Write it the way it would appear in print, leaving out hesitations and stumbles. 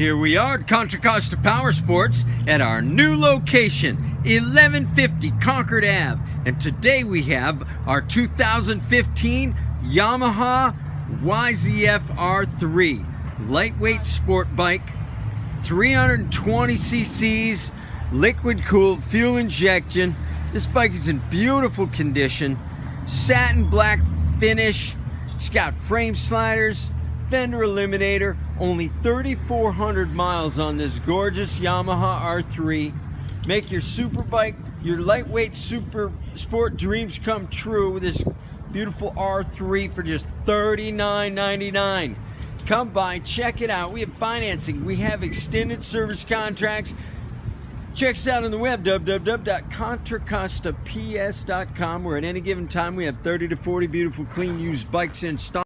Here we are at Contra Costa Powersports at our new location, 1150 Concord Ave. And today we have our 2015 Yamaha YZF R3 lightweight sport bike, 320 cc's, liquid cooled fuel injection. This bike is in beautiful condition, satin black finish. It's got frame sliders, fender eliminator, only 3,400 miles on this gorgeous Yamaha R3. Make your super bike, your lightweight super sport dreams come true with this beautiful R3 for just $39.99. Come by, check it out. We have financing, we have extended service contracts. Check us out on the web, www.contracostaps.com, where at any given time we have 30 to 40 beautiful clean used bikes in stock.